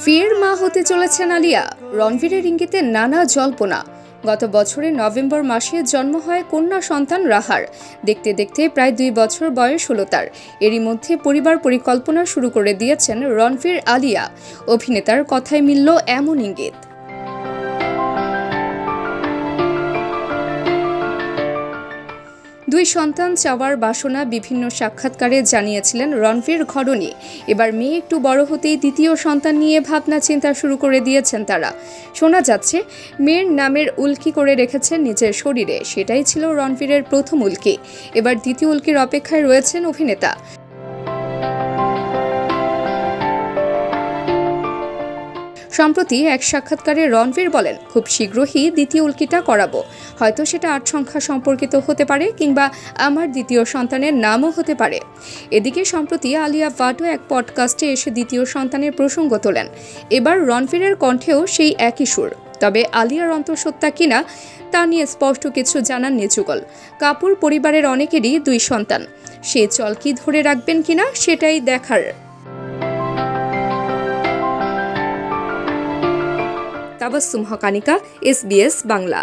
ফের মা হতে চলেছেন আলিয়া। রণবীরের ইঙ্গিতে নানা জল্পনা। গত বছরের নভেম্বর মাসে জন্ম হয় কন্যা সন্তান রাহার। দেখতে দেখতে প্রায় 2 বছর বয়স হলো তার। এরই মধ্যে পরিবার পরিকল্পনা শুরু করে দিয়েছেন রণবীর আলিয়া। অভিনেতার কথায় মিলল এমন ইঙ্গিত। দুই সন্তান চাওয়ার বাসনা বিভিন্ন সাক্ষাৎকারে জানিয়েছিলেন রণবীর ঘরণী। এবার মেয়ে একটু বড় হতেই দ্বিতীয় সন্তান নিয়ে ভাবনা চিন্তা শুরু করে দিয়েছেন তারা। শোনা যাচ্ছে মেয়ের নামের উল্কি করে রেখেছেন নিজের শরীরে। সেটাই ছিল রণবীরের প্রথম উল্কি। এবার দ্বিতীয় উল্কির অপেক্ষায় রয়েছেন অভিনেতা। সম্প্রতি এক সাক্ষাৎকারে রণবীর বলেন, খুব শীঘ্রই দ্বিতীয় উল্কিটা করাবো। হয়তো সেটা 8 সংখ্যা সম্পর্কিত হতে পারে, কিংবা আমার দ্বিতীয় সন্তানের নামও হতে পারে। এদিকে সম্প্রতি আলিয়া ভাটও এক পডকাস্টে এসে দ্বিতীয় সন্তানের প্রসঙ্গ তোলেন। এবার রণবীরের কণ্ঠেও সেই একই সুর। তবে আলিয়ার অন্তঃসত্ত্বা কিনা তা নিয়ে স্পষ্ট কিছু জানাননি যুগল। কাপুর পরিবারের অনেকেরই 2 সন্তান। সে চল কি ধরে রাখবেন কিনা সেটাই দেখার। তাবাসসুম হক, আনিকা, SBS বাংলা।